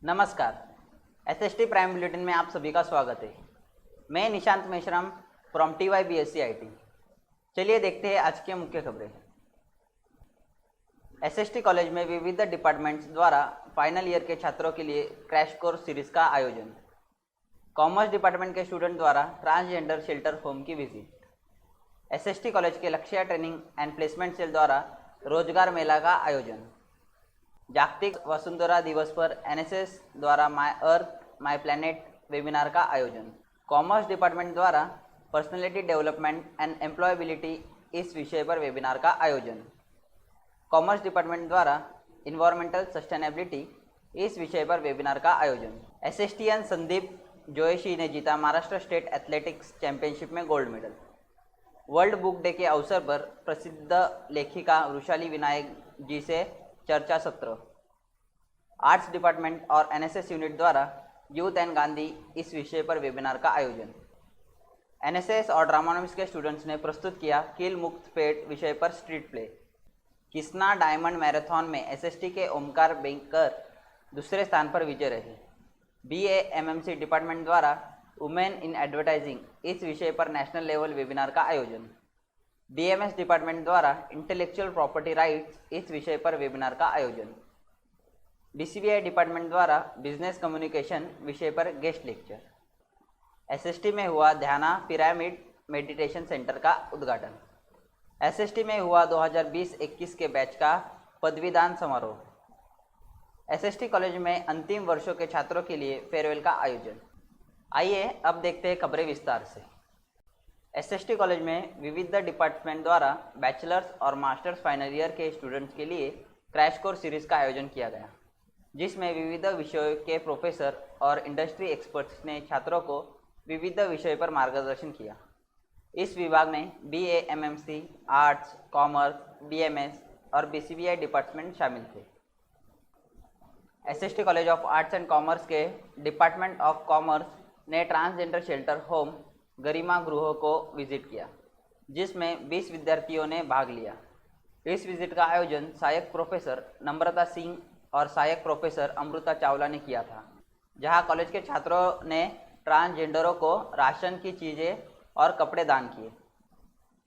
नमस्कार। SST prime bulletin में आप सभी का स्वागत है। मैं Nishant Meshram from TY BSc IT। चलिए देखते हैं आज की मुख्य खबरें। एसएसटी कॉलेज में विविध डिपार्टमेंट्स द्वारा फाइनल ईयर के छात्रों के लिए क्रैश कोर्स सीरीज का आयोजन। कॉमर्स डिपार्टमेंट के स्टूडेंट द्वारा ट्रांसजेंडर शेल्टर होम की विजिट। एसएसटी कॉलेज के लक्ष्य ट्रेनिंग एंड प्लेसमेंट सेल द्वारा रोजगार मेला का आयोजन। जागतिक वसुंधरा दिवस पर एनएसएस द्वारा my earth my planet webinar का आयोजन। कॉमर्स डिपार्टमेंट द्वारा पर्सनैलिटी डेवलपमेंट एंड एम्प्लॉयबिलिटी इस विषय पर वेबिनार का आयोजन। कॉमर्स डिपार्टमेंट द्वारा इन्वायरमेंटल सस्टेनेबिलिटी इस विषय पर वेबिनार का आयोजन। एसएसटीएन संदीप जोशी ने जीता महाराष्ट्र स्टेट एथलेटिक्स चैंपियनशिप में gold medal. World book day के अवसर पर प्रसिद्ध लेखिका वृषाली विनायक जी से चर्चा सत्र। आर्ट्स डिपार्टमेंट और एनएसएस यूनिट द्वारा यूथ एंड गांधी इस विषय पर वेबिनार का आयोजन। एनएसएस और ड्रामानॉमिक्स के स्टूडेंट्स ने प्रस्तुत किया कील मुक्त पेट विषय पर स्ट्रीट प्ले। किस्ना डायमंड मैराथन में एसएसटी के ओमकार बेंकर दूसरे स्थान पर विजय रहे। BAMMC डिपार्टमेंट द्वारा वुमेन इन एडवर्टाइजिंग इस विषय पर नेशनल लेवल वेबिनार का आयोजन। BMS डिपार्टमेंट द्वारा इंटेलेक्चुअल प्रॉपर्टी राइट्स इस विषय पर वेबिनार का आयोजन। DCBI डिपार्टमेंट द्वारा बिजनेस कम्युनिकेशन विषय पर गेस्ट लेक्चर। SST में हुआ ध्याना पिरामिड मेडिटेशन सेंटर का उद्घाटन। SST में हुआ 2020-21 के बैच का पदवीदान समारोह। SST कॉलेज में अंतिम वर्षों के छात्रों के लिए फेयरवेल का आयोजन। आइए अब देखते हैं खबरें विस्तार से। एसएसटी कॉलेज में विविध डिपार्टमेंट द्वारा बैचलर्स और मास्टर्स फाइनल ईयर के स्टूडेंट्स के लिए क्रैश कोर्स सीरीज का आयोजन किया गया, जिसमें विविध विषयों के प्रोफेसर और इंडस्ट्री एक्सपर्ट्स ने छात्रों को विविध विषयों पर मार्गदर्शन किया। इस विभाग में BAMMC, आर्ट्स, कॉमर्स, BMS और BCBI डिपार्टमेंट शामिल थे। SST college of arts and commerce के डिपार्टमेंट ऑफ कॉमर्स ने ट्रांसजेंडर शेल्टर होम गरिमा गृह को विजिट किया, जिसमें 20 विद्यार्थियों ने भाग लिया। इस विजिट का आयोजन सहायक प्रोफेसर नम्रता सिंह और सहायक प्रोफेसर अमृता चावला ने किया था, जहां कॉलेज के छात्रों ने ट्रांसजेंडरों को राशन की चीज़ें और कपड़े दान किए।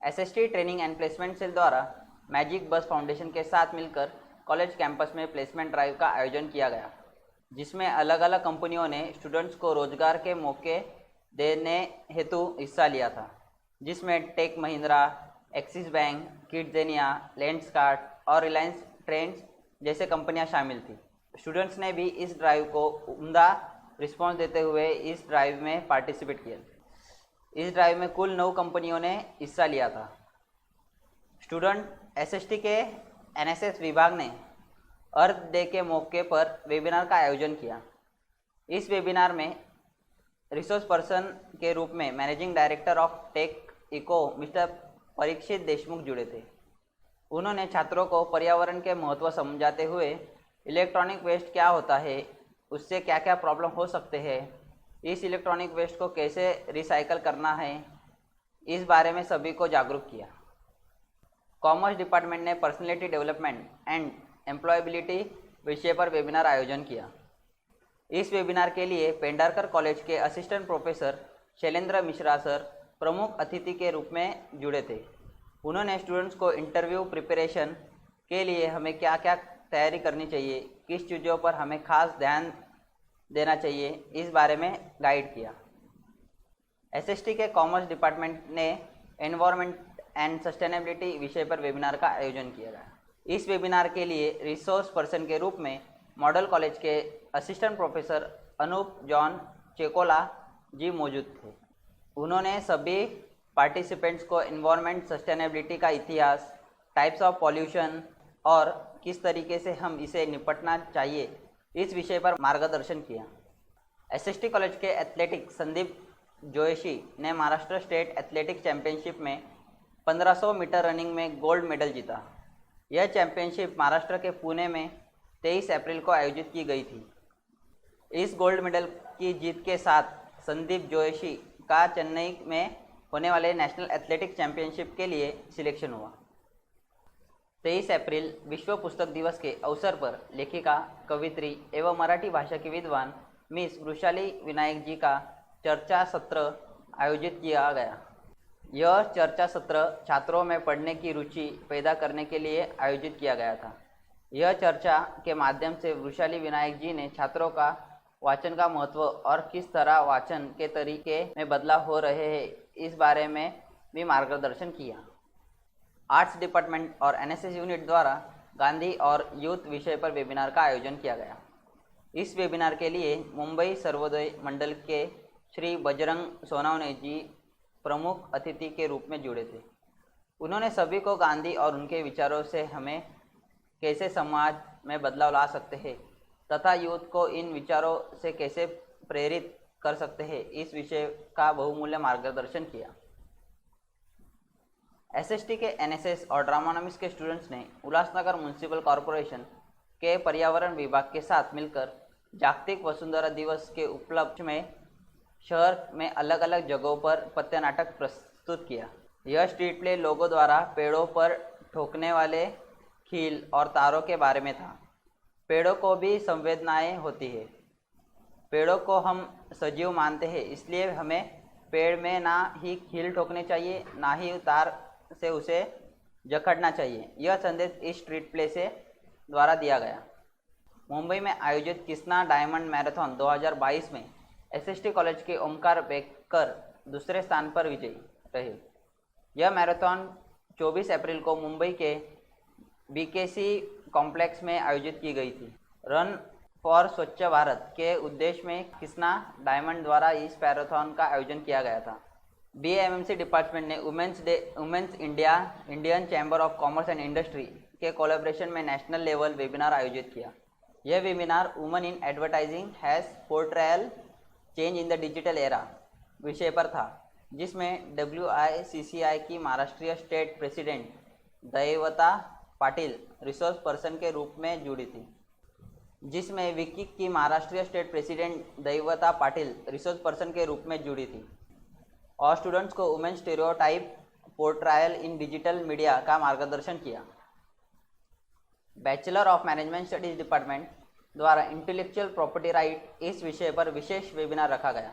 SST training and placement cell द्वारा मैजिक बस फाउंडेशन के साथ मिलकर कॉलेज कैंपस में प्लेसमेंट ड्राइव का आयोजन किया गया, जिसमें अलग अलग कंपनियों ने स्टूडेंट्स को रोजगार के मौके देने हेतु हिस्सा लिया था, जिसमें Tech Mahindra, Axis Bank, KidZania, Lenskart और रिलायंस ट्रेंड्स जैसे कंपनियां शामिल थी। स्टूडेंट्स ने भी इस ड्राइव को उम्दा रिस्पॉन्स देते हुए इस ड्राइव में पार्टिसिपेट किया। इस ड्राइव में कुल 9 कंपनियों ने हिस्सा लिया था। स्टूडेंट एसएसटी के एनएसएस विभाग ने अर्थ डे के मौके पर वेबिनार का आयोजन किया। इस वेबिनार में रिसोर्स पर्सन के रूप में managing director of tech eco mister Parikshit Deshmukh जुड़े थे। उन्होंने छात्रों को पर्यावरण के महत्व समझाते हुए इलेक्ट्रॉनिक वेस्ट क्या होता है, उससे क्या क्या प्रॉब्लम हो सकते हैं, इस इलेक्ट्रॉनिक वेस्ट को कैसे रिसाइकल करना है, इस बारे में सभी को जागरूक किया। कॉमर्स डिपार्टमेंट ने पर्सनैलिटी डेवलपमेंट एंड एम्प्लॉयबिलिटी विषय पर वेबिनार आयोजन किया। इस वेबिनार के लिए पेंडारकर कॉलेज के assistant professor Shailendra Mishra sir प्रमुख अतिथि के रूप में जुड़े थे। उन्होंने स्टूडेंट्स को इंटरव्यू प्रिपरेशन के लिए हमें क्या क्या तैयारी करनी चाहिए, किस चीज़ों पर हमें खास ध्यान देना चाहिए, इस बारे में गाइड किया। एसएसटी के कॉमर्स डिपार्टमेंट ने एनवायरनमेंट एंड सस्टेनेबिलिटी विषय पर वेबिनार का आयोजन किया गया। इस वेबिनार के लिए रिसोर्स पर्सन के रूप में मॉडल कॉलेज के असिस्टेंट प्रोफेसर अनूप जॉन चेकोला जी मौजूद थे। उन्होंने सभी पार्टिसिपेंट्स को एनवायरनमेंट सस्टेनेबिलिटी का इतिहास, टाइप्स ऑफ पॉल्यूशन और किस तरीके से हम इसे निपटना चाहिए, इस विषय पर मार्गदर्शन किया। एसएसटी कॉलेज के एथलेटिक्स संदीप जोशी ने महाराष्ट्र स्टेट एथलेटिक्स चैंपियनशिप में 1500 मीटर रनिंग में गोल्ड मेडल जीता। यह चैंपियनशिप महाराष्ट्र के पुणे में 23 अप्रैल को आयोजित की गई थी। इस गोल्ड मेडल की जीत के साथ संदीप जोशी का चेन्नई में होने वाले नेशनल एथलेटिक्स चैंपियनशिप के लिए सिलेक्शन हुआ। 23 अप्रैल विश्व पुस्तक दिवस के अवसर पर लेखिका, कवित्री एवं मराठी भाषा की विद्वान मिस वृषाली विनायक जी का चर्चा सत्र आयोजित किया गया। यह चर्चा सत्र छात्रों में पढ़ने की रुचि पैदा करने के लिए आयोजित किया गया था। यह चर्चा के माध्यम से वृषाली विनायक जी ने छात्रों का वाचन का महत्व और किस तरह वाचन के तरीके में बदलाव हो रहे हैं इस बारे में भी मार्गदर्शन किया। आर्ट्स डिपार्टमेंट और एनएसएस यूनिट द्वारा गांधी और यूथ विषय पर वेबिनार का आयोजन किया गया। इस वेबिनार के लिए मुंबई सर्वोदय मंडल के श्री बजरंग सोनावने जी प्रमुख अतिथि के रूप में जुड़े थे। उन्होंने सभी को गांधी और उनके विचारों से हमें कैसे समाज में बदलाव ला सकते हैं तथा यूथ को इन विचारों से कैसे प्रेरित कर सकते हैं इस विषय का बहुमूल्य मार्गदर्शन किया। एसएसटी के एनएसएस और ड्रामानॉमिक्स के स्टूडेंट्स ने उल्लासनगर म्युनिसिपल कॉरपोरेशन के पर्यावरण विभाग के साथ मिलकर जागतिक वसुंधरा दिवस के उपलक्ष्य में शहर में अलग अलग जगहों पर पत्य नाटक प्रस्तुत किया। यह स्ट्रीट प्ले लोगों द्वारा पेड़ों पर ठोकने वाले कील और तारों के बारे में था। पेड़ों को भी संवेदनाएं होती है। पेड़ों को हम सजीव मानते हैं, इसलिए हमें पेड़ में ना ही कील ठोकने चाहिए ना ही तार से उसे जकड़ना चाहिए। यह संदेश इस स्ट्रीट प्ले से द्वारा दिया गया। मुंबई में आयोजित कृष्णा डायमंड मैराथन 2022 में एसएसटी कॉलेज के ओमकार बेकर दूसरे स्थान पर विजयी रहे। यह मैराथन 24 अप्रैल को मुंबई के बीकेसी कॉम्प्लेक्स में आयोजित की गई थी। रन फॉर स्वच्छ भारत के उद्देश्य में कृष्णा डायमंड द्वारा इस मैराथन का आयोजन किया गया था। बीएएमएमसी डिपार्टमेंट ने Women's Indian Chamber of Commerce and Industry के कोलैबोरेशन में नेशनल लेवल वेबिनार आयोजित किया। यह webinar women in advertising has portrayal change in the digital era विषय पर था, जिसमें WICCI की महाराष्ट्रीय state president Daivata Patil resource person के रूप में जुड़ी थी। जिसमें विकी की महाराष्ट्रीय state president Daivata Patil resource person के रूप में जुड़ी थी और स्टूडेंट्स को women stereotype portrayal in digital media का मार्गदर्शन किया। Bachelor of management studies department द्वारा इंटेलेक्चुअल प्रॉपर्टी राइट इस विषय पर विशेष वेबिनार रखा गया।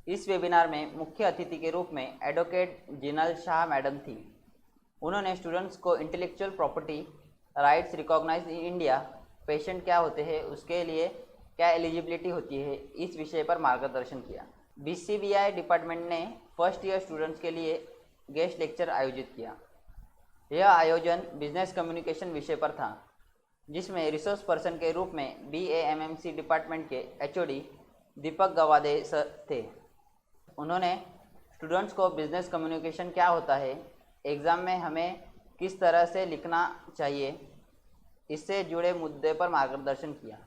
इस वेबिनार में मुख्य अतिथि के रूप में एडवोकेट जिनल शाह मैडम थी। उन्होंने स्टूडेंट्स को intellectual property rights recognise in India, patent क्या होते हैं, उसके लिए क्या एलिजिबिलिटी होती है, इस विषय पर मार्गदर्शन किया। BCBI डिपार्टमेंट ने फर्स्ट ईयर स्टूडेंट्स के लिए गेस्ट लेक्चर आयोजित किया। यह आयोजन बिजनेस कम्युनिकेशन विषय पर था, जिसमें रिसोर्स पर्सन के रूप में BAMMC डिपार्टमेंट के HOD दीपक गवादे सर थे। उन्होंने स्टूडेंट्स को बिजनेस कम्युनिकेशन क्या होता है, एग्ज़ाम में हमें किस तरह से लिखना चाहिए, इससे जुड़े मुद्दे पर मार्गदर्शन किया।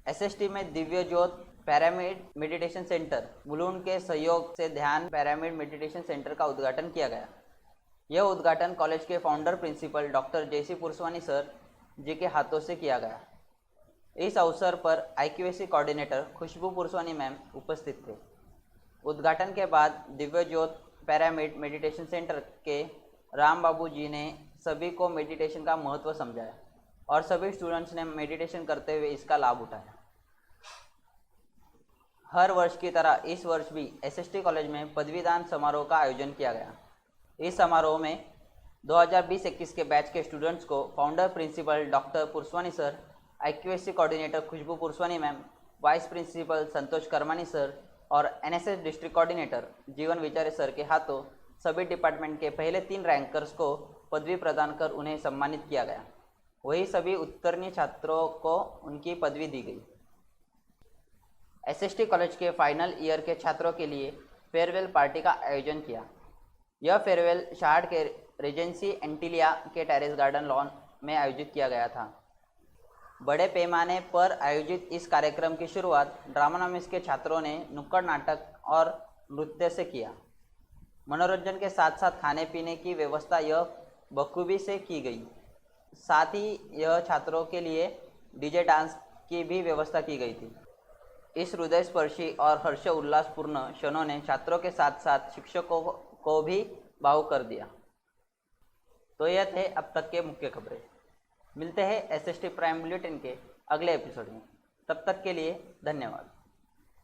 SST में दिव्य ज्योत पिरामिड मेडिटेशन सेंटर मुलुंड के सहयोग से ध्यान पिरामिड मेडिटेशन सेंटर का उद्घाटन किया गया। यह उद्घाटन कॉलेज के founder principal doctor JC Purswani sir ji के हाथों से किया गया। इस अवसर पर IQAC coordinator Khushboo Purswani ma'am उपस्थित थे। उद्घाटन के बाद दिव्य ज्योत पिरामिड मेडिटेशन सेंटर के राम बाबू जी ने सभी को मेडिटेशन का महत्व समझाया और सभी स्टूडेंट्स ने मेडिटेशन करते हुए इसका लाभ उठाया। हर वर्ष की तरह इस वर्ष भी SST कॉलेज में पदवीदान समारोह का आयोजन किया गया। इस समारोह में 2020-21 के बैच के स्टूडेंट्स को founder principal doctor Purswani sir, IQAC coordinator Khushboo Purswani ma'am, vice principal Santosh Karmani sir और NSS district coordinator Jeevan Vichare sir के हाथों सभी डिपार्टमेंट के पहले 3 रैंकर्स को पदवी प्रदान कर उन्हें सम्मानित किया गया। वही सभी उत्तीर्ण छात्रों को उनकी पदवी दी गई। SST कॉलेज के फाइनल ईयर के छात्रों के लिए फेयरवेल पार्टी का आयोजन किया। यह फेयरवेल शहर के रेजेंसी एंटिलिया के टेरेस गार्डन लॉन में आयोजित किया गया था। बड़े पैमाने पर आयोजित इस कार्यक्रम की शुरुआत ड्रामानॉमिक्स के छात्रों ने नुक्कड़ नाटक और नृत्य से किया। मनोरंजन के साथ साथ खाने पीने की व्यवस्था यह बखूबी से की गई। साथ ही यह छात्रों के लिए DJ डांस की भी व्यवस्था की गई थी। इस हृदयस्पर्शी और हर्ष उल्लासपूर्ण क्षणों ने छात्रों के साथ साथ शिक्षकों को भी भावुक कर दिया। तो यह थे अब तक के मुख्य खबरें। मिलते हैं एसएसटी प्राइम बुलेटिन के अगले एपिसोड में। तब तक के लिए धन्यवाद।